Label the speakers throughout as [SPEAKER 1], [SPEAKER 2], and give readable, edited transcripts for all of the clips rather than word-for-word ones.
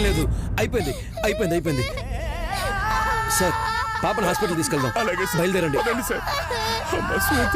[SPEAKER 1] లేదు. అయిపోయింది. సార్ పాపను హాస్పిటల్ తీసుకెళ్దాం.
[SPEAKER 2] అలాగే సార్.
[SPEAKER 1] బయలుదేరండి
[SPEAKER 2] సార్. అమ్మ శ్వేత.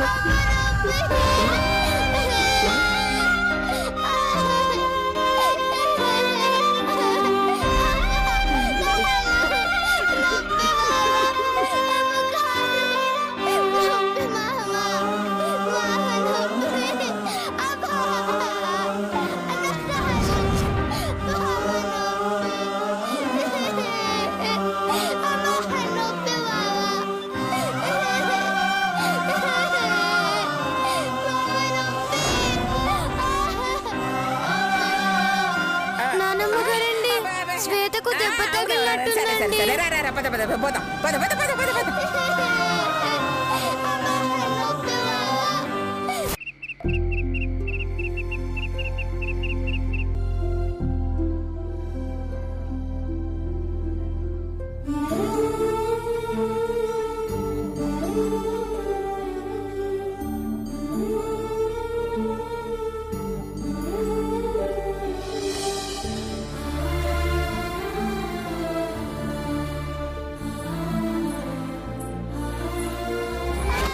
[SPEAKER 3] శ్వేతకు దెబ్బ తగిలినట్టుందండి.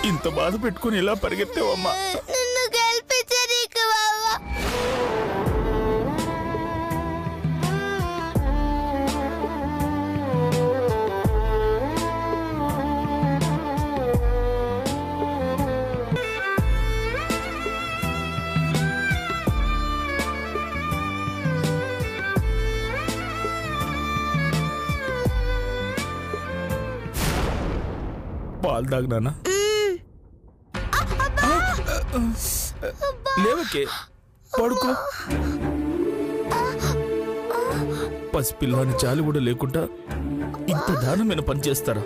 [SPEAKER 2] ఇంత బాధ పెట్టుకుని ఇలా పరిగెత్తావమ్మా.
[SPEAKER 3] నిన్ను గెలిపించనీకు బావా.
[SPEAKER 2] పాలు తాగినానా? లేవకే, పడుకో. పసిపిల్లాని చాలి కూడా లేకుండా ఇంత దారుణమైన పని చేస్తారా?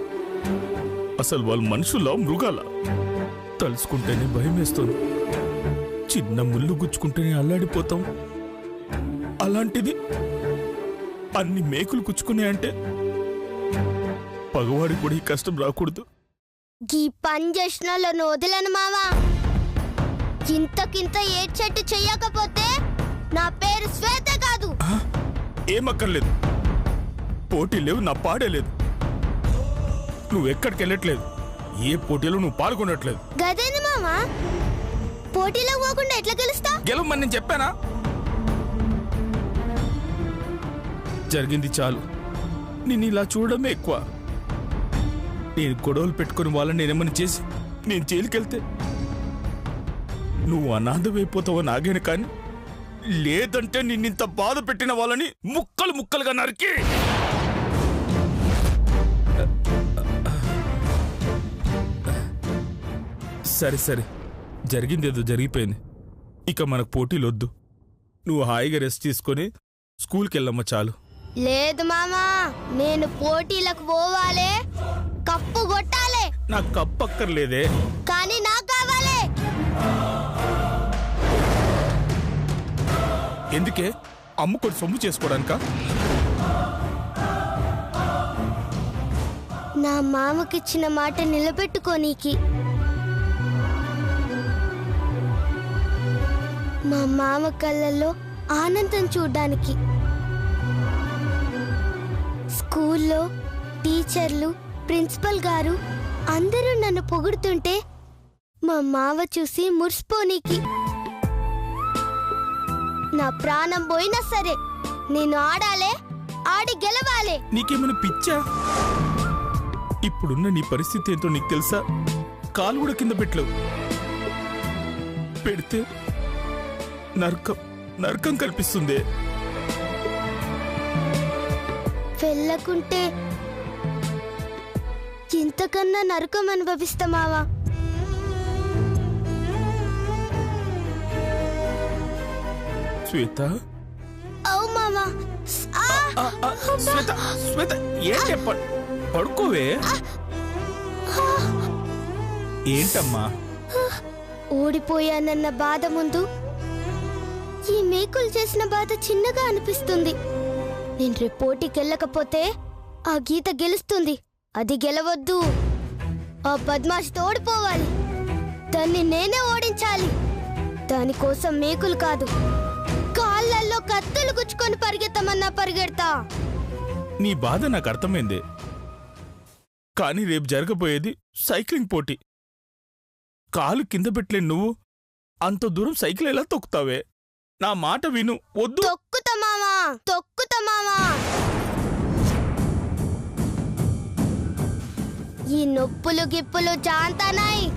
[SPEAKER 2] అసలు వాళ్ళు మనుషులా మృగాల? తలుసుకుంటేనే భయం వేస్తుంది. చిన్న ముళ్ళు గుచ్చుకుంటేనే అల్లాడిపోతాం. అలాంటిది అన్ని మేకులు గుచ్చుకున్నాయంటే పగవాడికి కూడా ఈ కష్టం రాకూడదు.
[SPEAKER 3] ఈ పని చేసిన వాళ్ళను వదలను మావా. ఇంతకింత ఏడ్చెట్టు చెయ్యకపోతే నా పేరు శ్వేత కాదు.
[SPEAKER 2] ఏమక్కర్లేదు, పోటీ లేవు, నా పాడే లేదు. నువ్వెక్కడికి వెళ్ళట్లేదు, ఏ పోటీలో నువ్వు పాల్గొనట్లేదు.
[SPEAKER 3] గదేంది మావా, పోటీలో పోకుండా ఎట్లా గెలుస్తా?
[SPEAKER 2] గెలవమని నేను చెప్పానా? జరిగింది చాలు, నేను ఇలా చూడడమే ఎక్కువ. నేను గొడవలు పెట్టుకుని వాళ్ళని నేనేమని చేసి నేను జైలుకెళ్తే నువ్వు అనాథమైపోతావో నాగేను, కానీ లేదంటే నిన్నింత బాధ పెట్టిన వాళ్ళని ముక్కలు ముక్కలుగా నరికి. సరే సరే, జరిగిందేదో జరిగిపోయింది. ఇక మనకు పోటీలొద్దు. నువ్వు హాయిగా రెస్ట్ తీసుకొని స్కూల్కి వెళ్ళమ్మా చాలు.
[SPEAKER 3] లేదు మామా, నేను పోటీలకు పోవాలే, కప్పు కొట్టాలే.
[SPEAKER 2] నాకు కప్పు అక్కర్లేదే,
[SPEAKER 3] కానీ నాకు కావాలే.
[SPEAKER 2] ఎందుకే? అమ్ముకొని సొమ్ము చేసుకోవడానికా?
[SPEAKER 3] నా మామకిచ్చిన మాట నిలబెట్టుకోనీకి. మా మామ కళ్ళల్లో ఆనందం చూడ్డానికి. స్కూల్లో టీచర్లు, ప్రిన్సిపల్ గారు అందరూ నన్ను పొగుడుతుంటే మా మావ చూసి మురిసిపోనీకి. నా ప్రాణం పోయినా సరే నేను ఆడాలే, ఆడి గెలవాలే.
[SPEAKER 2] నీకేమైనా పిచ్చా? ఇప్పుడున్న నీ పరిస్థితి ఏంటో నీకు తెలుసా? కాలు కూడా కింద పెట్టలేవు, పెడితే నరకం నరకం కల్పిస్తుంది.
[SPEAKER 3] వెళ్ళకుంటే ఇంతకన్నా నరకం అనుభవిస్తామావా.
[SPEAKER 2] శ్వేత,
[SPEAKER 3] అవు మామా.
[SPEAKER 2] శ్వేత శ్వేత, ఏంటే పడుకోవే. ఏంటమ్మా?
[SPEAKER 3] ఓడిపోయానన్న బాధ ముందు ఈ మేకులు చేసిన బాధ చిన్నగా అనిపిస్తుంది. నేను రేపు పోటీకి వెళ్ళకపోతే ఆ గీత గెలుస్తుంది. అది గెలవద్దు. ఆ బద్మాషితో ఓడిపోవాలి. దాన్ని నేనే ఓడించాలి. దానికోసం మేకులు కాదు, కాళ్ళల్లో కత్తులు గుచ్చుకొని పరిగెత్తమన్నా పరిగెడతా.
[SPEAKER 2] నీ బాధ నాకు అర్థమైందే, కానీ రేపు జరగబోయేది సైక్లింగ్ పోటీ. కాలు కింద పెట్టలే నువ్వు అంత దూరం సైకిల్ ఎలా తొక్కుతావే? నా మాట విను. వద్దు.
[SPEAKER 3] తొక్కుతా మామా, తొక్కుతా మామా. ఈ నొప్పులు గిప్పులు జాంతానాయి.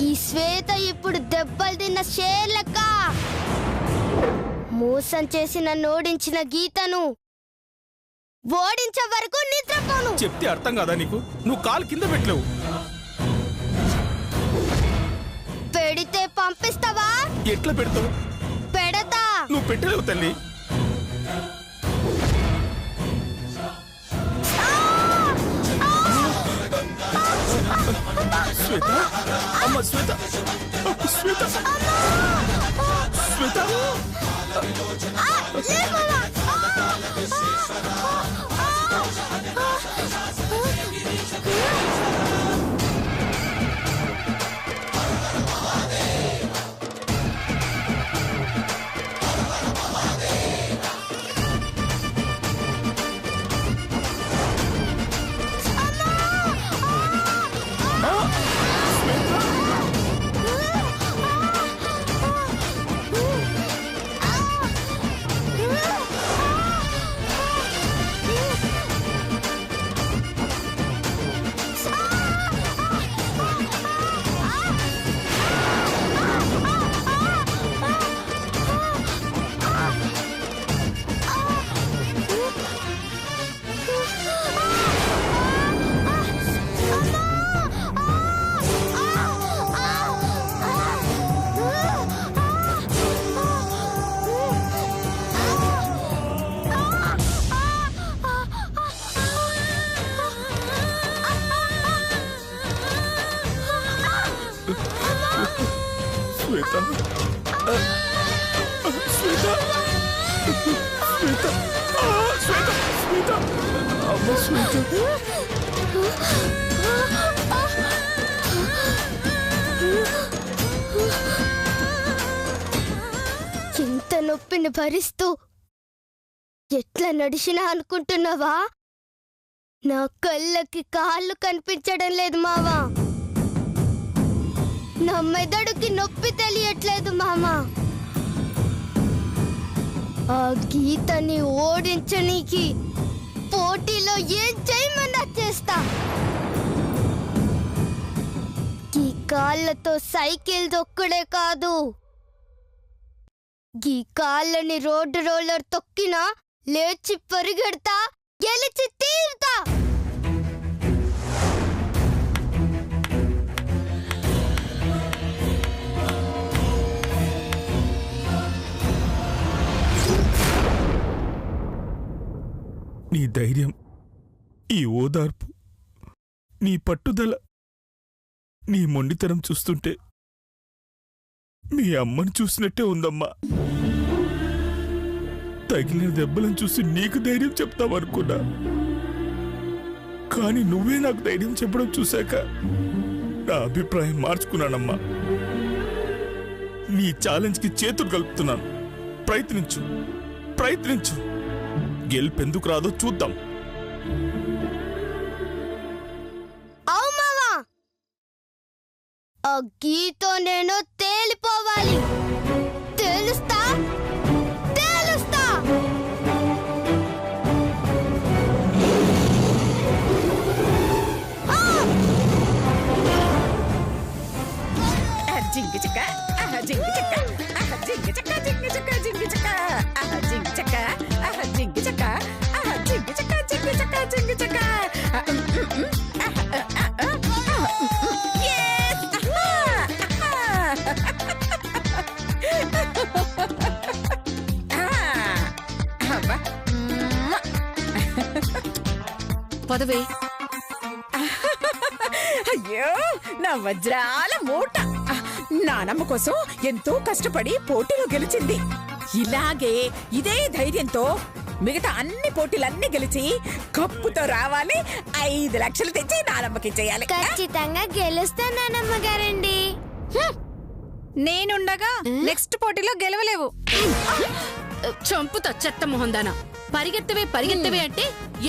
[SPEAKER 3] ఈ శ్వేత ఇప్పుడు దెబ్బలు తిన్న షేర్ లెక్క. మోసం చేసి నన్ను ఓడించిన గీతను ఓడించే వరకు నిద్రపోను.
[SPEAKER 2] చెప్తే అర్థం కాదా నీకు? నువ్వు కాలు కింద పెట్టలేవు.
[SPEAKER 3] పెడితే పంపిస్తావా?
[SPEAKER 2] ఎట్లా పెడతావు?
[SPEAKER 3] పెడతా.
[SPEAKER 2] నువ్వు పెట్టలేవు తల్లి. శ్వేత, అమ్మ శ్వేత, శ్వేత, శ్వేత. శ్వేత, శ్వేత, శ్వేత, శ్వేత, శ్వేత, అమ్మ శ్వేత.
[SPEAKER 3] ఇంత నొప్పిని భరిస్తూ ఎట్లా నడిచినా అనుకుంటున్నావా? నా కళ్ళకి కాళ్ళు కనిపించడం లేదు మావా. నా మెదడుకి నొప్పి తెలియట్లేదు మామా. ఆ గీతని ఓడించనీకి పోటీలో ఏం చేయమన్నా చేస్తా. ఈ కాళ్ళతో సైకిల్ దొక్కడే కాదు, ఈ కాళ్ళని రోడ్డు రోలర్ తొక్కినా లేచి పరిగెడతా, గెలిచి తీరుతా.
[SPEAKER 2] నీ ధైర్యం, ఈ ఓదార్పు, నీ పట్టుదల, నీ మొండితనం చూస్తుంటే మీ అమ్మని చూసినట్టే ఉందమ్మా. తగిలిన దెబ్బలను చూసి నీకు ధైర్యం చెప్తావనుకున్నా, కానీ నువ్వే నాకు ధైర్యం చెప్పడం చూశాక నా అభిప్రాయం మార్చుకున్నానమ్మా. నీ ఛాలెంజ్కి చేతులు కలుపుతున్నాను. ప్రయత్నించు, ప్రయత్నించు. గెలుపెందుకు రాదో చూద్దాం.
[SPEAKER 3] అవు మావా, ఆ గీతో నేను తేలిపోవాలి. తెలుస్తా, తెలుస్తా.
[SPEAKER 4] జింగి చెక్క, జింగి చెక్క, జింగి చెక్క, జింగి చెక్క, జింగి చెక్క, జింగి చెక్క, జింగి చెక్క, జింగి చెక్క, జింగి చెక్క, జింగి చెక్క.
[SPEAKER 5] పదవే.
[SPEAKER 4] అయ్యో, నా వజ్రాల మూట నానమ్మ కోసం ఎంతో కష్టపడి పోటీలో గెలిచింది. ఇలాగే ఇదే ధైర్యంతో మిగతా అన్ని పోటీలన్నీ గెలిచి కప్పుతో రావాలి. 5 లక్షలు తెచ్చి నానమ్మకి చేయాలి.
[SPEAKER 3] ఖచ్చితంగా గెలుస్తా నానమ్మ గారండి.
[SPEAKER 5] నేనుండగా నెక్స్ట్ పోటీలో గెలవలేవు.
[SPEAKER 6] చంపుతా చెత్త మొహందానా. పరిగెత్తవే అంటే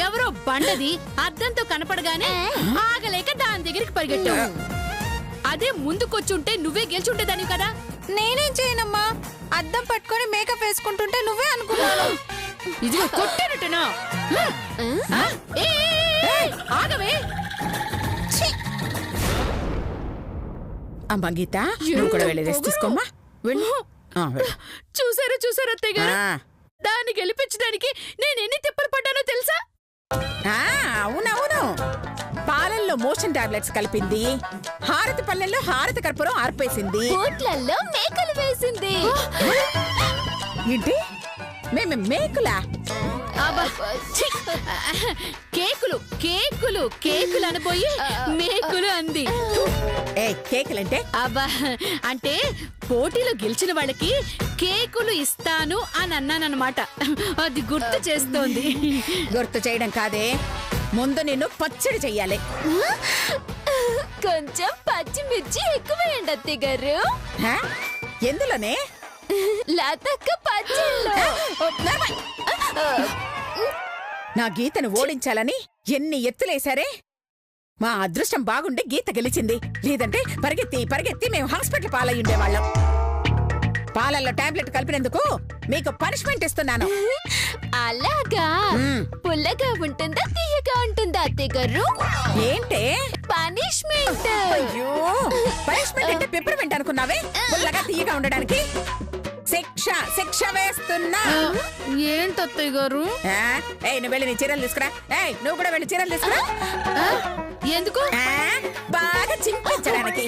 [SPEAKER 6] ఎవరో బండది అద్దంతో కనపడగానే ఆగలేక దాని దగ్గరికి పరిగెట్టావు. అదే ముందుకొచ్చుంటే నువ్వే గెలిచుంటేదాని కదా.
[SPEAKER 5] నేనేం చేయనమ్మా, అద్దం పట్టుకొని మేకప్ వేసుకుంటుంటే నువ్వే అనుకున్నాను.
[SPEAKER 6] ఇదిగో కొట్టానటనా? ఆగవే.
[SPEAKER 4] అమ్మా గీత, నువ్వు కూడా వెళ్ళి రెస్ట్ తీసుకోమ్మా. వెళ్ళు.
[SPEAKER 6] చూసారా అత్తయ్య గారు, దాన్ని గెలిపించడానికి నేను ఎన్ని తిప్పలు పడ్డానో తెలుసా?
[SPEAKER 4] అవునవును, పాలల్లో మోషన్ టాబ్లెట్స్ కలిపింది, హారతి పల్లెల్లో హారతి కర్పూరం ఆర్పేసింది,
[SPEAKER 3] కోట్లల్లో మేకలు వేసింది.
[SPEAKER 4] ఏంటి మేము మేకులా?
[SPEAKER 6] కేకులు అనబోయి మేకులు అంది.
[SPEAKER 4] కేకులంటే?
[SPEAKER 6] అబ్బా, అంటే పోటీలో గెలిచిన వాళ్ళకి కేకులు ఇస్తాను అని అన్నానన్నమాట. అది గుర్తు చేస్తోంది.
[SPEAKER 4] గుర్తు చేయడం కాదే, ముందు నిన్ను పచ్చడి చెయ్యాలి.
[SPEAKER 3] కొంచెం పచ్చిమిర్చి ఎక్కువేయండి అత్తయ్య గారు.
[SPEAKER 4] ఎందులోనే?
[SPEAKER 3] లతక్క పచ్చళ్ళు.
[SPEAKER 4] నా గీతను ఓడించాలని ఎన్ని ఎత్తులేశారే. మా అదృష్టం బాగుండి గీత గెలిచింది, లేదంటే పరిగెత్తి మేము హాస్పిటల్ పాలయ్యి ఉండేవాళ్ళం. పాలల్లో టాబ్లెట్ కలిపినందుకు మీకు పనిష్మెంట్ ఇస్తున్నాను.
[SPEAKER 3] అలాగా? పుల్లగా ఉంటుందా తీయగా ఉంటుందా అత్తయ్య గారు?
[SPEAKER 4] ఏంటే
[SPEAKER 3] పనిష్మెంట్?
[SPEAKER 4] అయ్యో, పనిష్మెంట్ అంటే పెప్పర్మెంట్ అనుకున్నావే? పుల్లగా తీయగా ఉండడానికి శిక్ష వేస్తున్నా.
[SPEAKER 6] ఏంటి అత్తయ్య గారు?
[SPEAKER 4] నువ్వు వెళ్ళి నీ చీరలు తీసుకురా. నువ్వు కూడా వెళ్ళి చీరలు తీసుకురా.
[SPEAKER 6] ఎందుకు?
[SPEAKER 4] బాగా చింపించడానికి.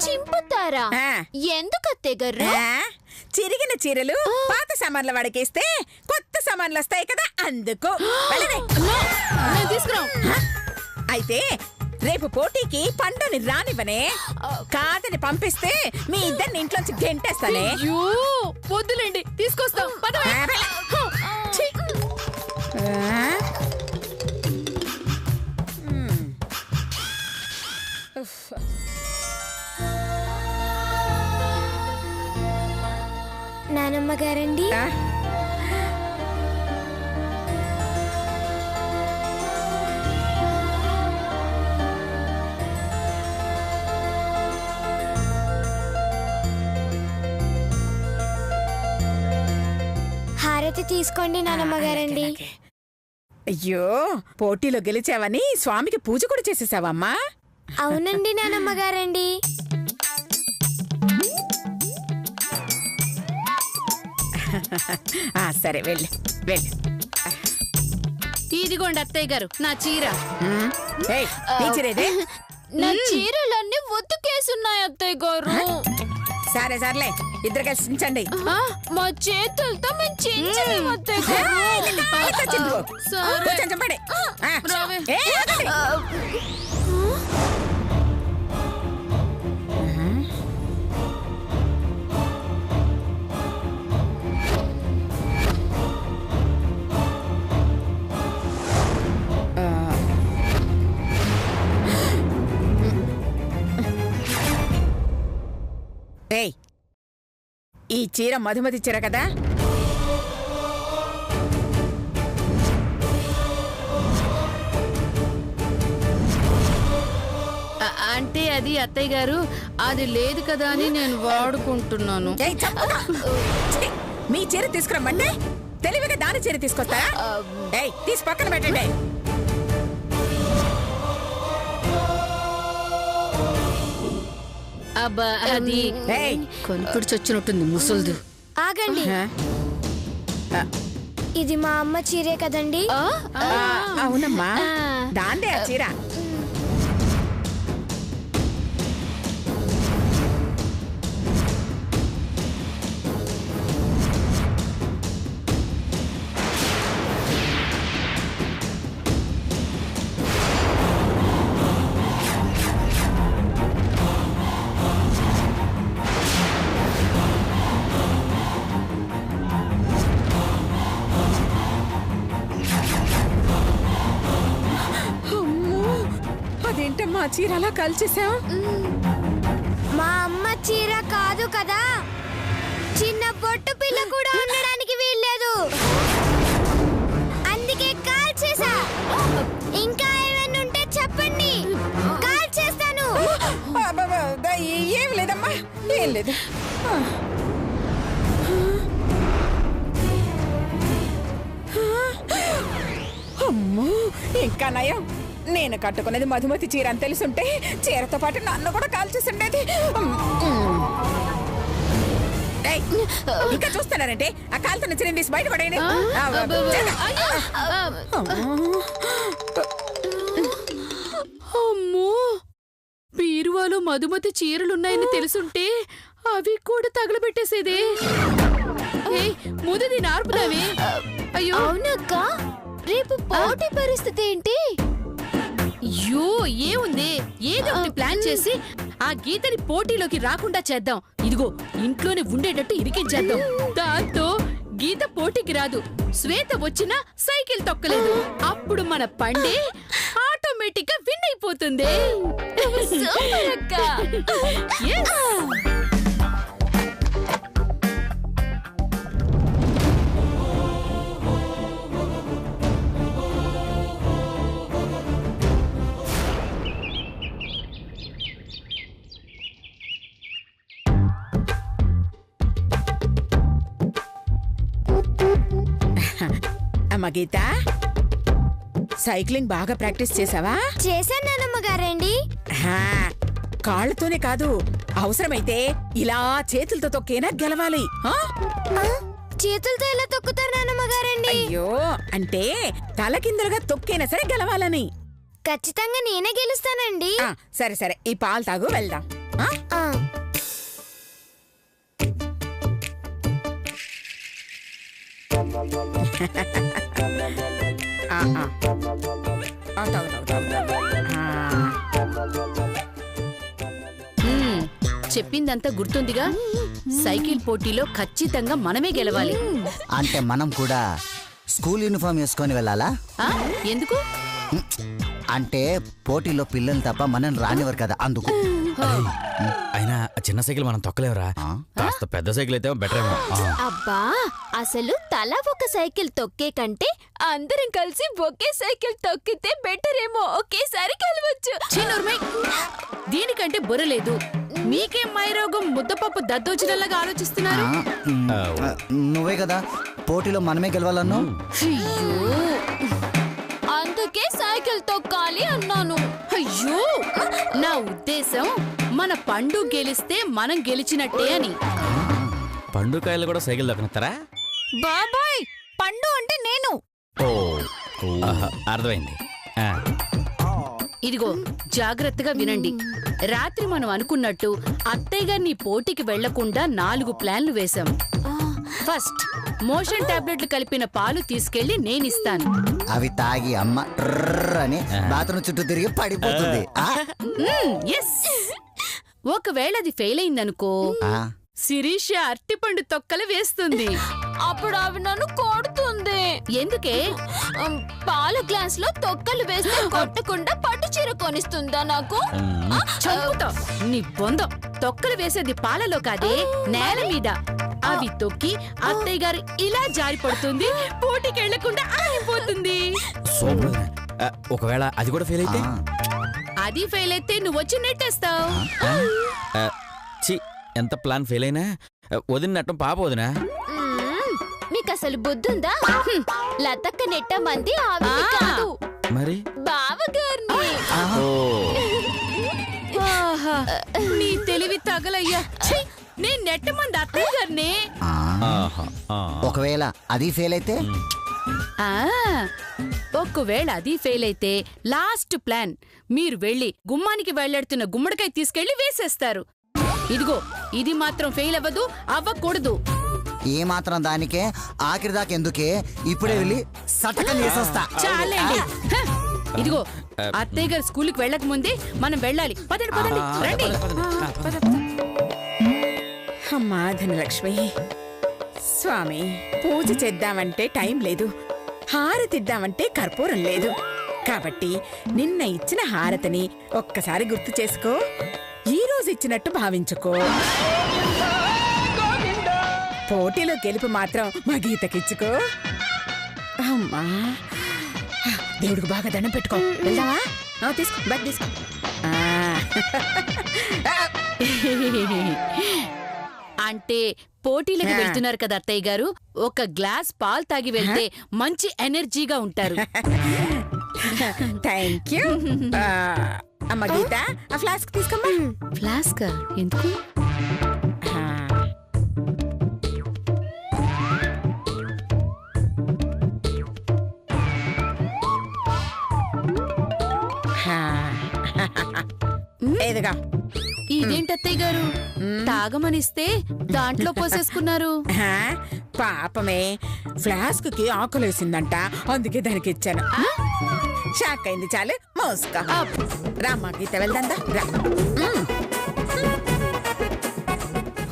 [SPEAKER 3] చింపుతారా? ఎందుకు అత్తయ్య గారు?
[SPEAKER 4] చిరిగిన చీరలు పాత సామాన్ల వాడికేస్తే కొత్త సామాన్లు వస్తాయి కదా, అందుకు.
[SPEAKER 6] తీసుకురా.
[SPEAKER 4] అయితే రేపు పోటీకి పండుని రానివ్వనే. కాదని పంపిస్తే మీ ఇద్దరిని ఇంట్లోంచి గెంటేస్తానే.
[SPEAKER 6] వద్దులేండి, తీసుకొస్తాం.
[SPEAKER 3] నానమ్మ గారండి, హారతి తీసుకోండి నానమ్మ గారండి.
[SPEAKER 4] అయ్యో, పోటీలో గెలిచావని స్వామికి పూజ కూడా చేసేసావమ్మా?
[SPEAKER 3] అవునండి నానమ్మ గారండి.
[SPEAKER 4] సరే వెళ్ళి.
[SPEAKER 6] ఇదిగోండి అత్తయ్య గారు నా చీర.
[SPEAKER 4] నీ చీరేదే?
[SPEAKER 3] నా చీరలన్నీ ఉతుకేసున్నాయి అత్తయ్య గారు.
[SPEAKER 4] సర్లే, ఇద్దరు కలిసి చించండి.
[SPEAKER 3] మా చేతులతో మేము చించలేము అత్తయ్య గారు.
[SPEAKER 4] చంపండి. ఈ చీర మధుమతి చీర కదా?
[SPEAKER 6] అంటే అది అత్తయ్య గారు, అది లేదు కదా అని నేను వాడుకుంటున్నాను.
[SPEAKER 4] మీ చీర తీసుకురమ్మంటే తెలివిగా దాని చీర తీసుకొస్తారా? తీసి పక్కన పెట్టండి.
[SPEAKER 6] అబ్బా, అది కొనుక్కుడు చొచ్చినట్టుంది ముసల్దు.
[SPEAKER 3] ఆగండి, ఇది మా అమ్మ చీరే కదండి?
[SPEAKER 4] అవునమ్మా, దాందే ఆ చీర. అదేంటమ్మా చీర అలా కలిసేసావు?
[SPEAKER 3] మా అమ్మ చీర కాదు కదా, చిన్న బొట్టు పిల్ల కూడా ఉండడానికి వీల్లేదు. అందుకే కాల్ చేసా. ఇంకా ఏమైనా ఉంటే చెప్పండి, కాల్ చేస్తాను.
[SPEAKER 4] ఏం లేదమ్మా, ఏం లేదు. అమ్మో, ఇంకా నయం. నేను కట్టుకునేది మధుమతి చీర అని తెలుసుంటే చీరతో పాటు నన్ను కూడా కాల్చేసిండేది. ఇంకా చూస్తున్నారంటే ఆ కాలుతున్న చీరని తీసి బయటపడేయండి.
[SPEAKER 6] అమ్మో, బీరువాలో మధుమతి చీరలున్నాయని తెలుసుంటే అవి కూడా తగలబెట్టేసేదే. ముదిది నార్పుదావే. అయ్యో
[SPEAKER 3] అవునక్క, రేపు పోటీ పరిస్థితి ఏంటి?
[SPEAKER 6] అయ్యో ఏముంది, ఏదో ఒకటి ప్లాన్ చేసి ఆ గీతని పోటీలోకి రాకుండా చేద్దాం. ఇదిగో ఇంట్లోనే ఉండేటట్టు ఇరికించేద్దాం. దాంతో గీత పోటీకి రాదు, శ్వేత వచ్చినా సైకిల్ తొక్కలేదు. అప్పుడు మన పండే ఆటోమేటిక్ గా విన్ అయిపోతుంది.
[SPEAKER 3] సూపర్ అక్క.
[SPEAKER 6] Yes.
[SPEAKER 4] అమ్మ గీత, సైక్లింగ్ బాగా ప్రాక్టీస్ చేసావా?
[SPEAKER 3] చేశాను నానమ్మ గారండి.
[SPEAKER 4] కాళ్ళతోనే కాదు, అవసరమైతే ఇలా చేతులతో తొక్కేనా గెలవాలి.
[SPEAKER 3] చేతులతో ఎలా తొక్కుతారు నానమ్మ గారండి?
[SPEAKER 4] అయ్యో, అంటే తలకిందులుగా తొక్కేనా సరే గెలవాలని.
[SPEAKER 3] ఖచ్చితంగా నేనే గెలుస్తానండి.
[SPEAKER 4] సరే సరే, ఈ పాలు తాగు, వెళ్దాం.
[SPEAKER 6] చెప్పిందంతా గుర్తుందిగా. సైకిల్ పోటీలో ఖచ్చితంగా మనమే గెలవాలి.
[SPEAKER 7] అంటే మనం కూడా స్కూల్ యూనిఫామ్ వేసుకొని వెళ్ళాలా?
[SPEAKER 6] ఎందుకు?
[SPEAKER 7] అంటే పోటీలో పిల్లలు తప్ప మనం రానివ్వరు కదా, అందుకు.
[SPEAKER 1] అయినా చిన్న సైకిల్ మనం తొక్కలేవరా, కాస్త పెద్ద సైకిల్ అయితే బెటర్ ఏమో.
[SPEAKER 3] అబ్బా, అసలు తల ఒక సైకిల్ తొక్కే కంటే అందరం కలిసి ఒకే సైకిల్ తొక్కితే బెటర్ ఏమో. ఒకేసారి కలవచ్చు.
[SPEAKER 6] దీనికంటే బుర్రలేదు. మీకేం మైరోగం ముద్దపప్పు దద్దోచినలాగా ఆలోచిస్తున్నారు?
[SPEAKER 7] నువ్వే కదా పోటీలో మనమే గెలవాలన్నావు.
[SPEAKER 3] అందుకే సైకిల్ తొక్కాలి అన్నాను.
[SPEAKER 6] అయ్యో, నా ఉద్దేశం మన పండు గెలిస్తే మనం గెలిచినట్టే అని.
[SPEAKER 1] పండుకాయలు కూడా సైకిల్ దొక్కనిస్తారా?
[SPEAKER 5] బాబాయ్, పండు అంటే నేను.
[SPEAKER 1] అర్థమైంది.
[SPEAKER 6] ఇదిగో జాగ్రత్తగా వినండి. రాత్రి మనం అనుకున్నట్టు అత్తయ్య గారిని పోటీకి వెళ్లకుండా 4 ప్లాన్లు వేశాం. ఫస్ట్, మోషన్ టాబ్లెట్లు కలిపిన పాలు తీసుకెళ్లి నేనిస్తాను.
[SPEAKER 7] అవి తాగి అమ్మ అని బాత్రూమ్ చుట్టూ తిరిగి పడిపోతుంది.
[SPEAKER 6] ఒకవేళ అది ఫెయిల్ అయిందనుకో, శిరీష అరటిపండు తొక్కలు వేస్తుంది.
[SPEAKER 3] అప్పుడు అవి నన్ను కొడుతుంది.
[SPEAKER 6] ఎందుకే?
[SPEAKER 3] పాల గ్లాస్ లో తొక్కలు వేస్తే కొట్టకుండా పట్టు చీర కొనిస్తుందా నాకు?
[SPEAKER 6] చంపుతా నీ బొందం. తొక్కలు వేసేది పాలలో కాదే, నేల మీద. అవి తొక్కి అత్తయ్య గారు ఇలా జారి పడుతుంది, పోటీకి వెళ్లకుండా ఆగిపోతుంది.
[SPEAKER 1] ఒకవేళ అది కూడా ఫెయిల్ అయితే?
[SPEAKER 6] అది ఫెయిల్ అయితే నువ్వు వచ్చి నెట్టేస్తావు.
[SPEAKER 1] ఎంత ప్లాన్ ఫెయిల్ అయినా వదిలినట్టం పాప వదినా.
[SPEAKER 3] మీకు అసలు బుద్ధుందా? లతక్క నెట్టమంది ఆవిడ కాదు,
[SPEAKER 1] మరి
[SPEAKER 3] బావగారిని.
[SPEAKER 6] నీ తెలివి తగలయ్యా. నేను నెట్టమంది అత్తయ్య గారిని.
[SPEAKER 7] ఒకవేళ అది ఫెయిల్ అయితే?
[SPEAKER 6] ఒకవేళ అది ఫెయిల్ అయితే లాస్ట్ ప్లాన్, మీరు వెళ్ళి గుమ్మానికి వెళ్లాడుతున్న గుమ్మడికాయ తీసుకెళ్లి వేసేస్తారు. ఇదిగో, ఇది మాత్రం ఫెయిల్ అవ్వకూడదు.
[SPEAKER 7] ఏ మాత్రం దానికే, ఆఖరి దాకా ఎందుకే, ఇప్పుడే వెళ్ళి సటకం చేసేస్తా.
[SPEAKER 6] చాలండి. ఇదిగో, అత్తయ్య గారు స్కూల్కి వెళ్ళక ముందే మనం వెళ్ళాలి. పదండి పదండి, రండి.
[SPEAKER 4] అమ్మా ధనలక్ష్మి, స్వామి, పూజ చేద్దామంటే టైం లేదు, హారతిద్దామంటే కర్పూరం లేదు. కాబట్టి నిన్న ఇచ్చిన హారతిని ఒక్కసారి గుర్తు చేసుకో. ఈ రోజు ఇచ్చినట్టు భావించుకో. పోటీలో గెలుపు మాత్రం మా గీతకిచ్చుకో. అమ్మా, దేవుడికి బాగా దండం పెట్టుకో. వెళ్దామా? తీసుకో, బ్యాగ్ తీసుకో.
[SPEAKER 6] అంటే పోటీలకు వెళ్తున్నారు కదా అత్తయ్య గారు, ఒక గ్లాస్ పాలు తాగి వెళ్తే మంచి ఎనర్జీగా ఉంటారు.
[SPEAKER 4] Thank you. అమ్మ గీత, ఆ ఫ్లాస్క్ తీసుకోమ్మా.
[SPEAKER 6] ఫ్లాస్క్ ఎందుకు?
[SPEAKER 4] ఏదిగా.
[SPEAKER 6] ఇదేంటి అత్తయ్య గారు, తాగమనిస్తే దాంట్లో పోసేసుకున్నారు?
[SPEAKER 4] పాపమే, ఫ్లాస్క్ కి ఆకలేసిందంట, అందుకే దానికి ఇచ్చాను. షాక్ అయింది. చాలు, మోసుకో. రామ్మా గీత, వెళ్దా. రా.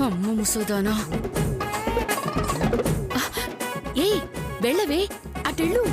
[SPEAKER 6] అమ్మ ముసోదానా. ఏయ్ వెళ్ళవే, అటెళ్ళు.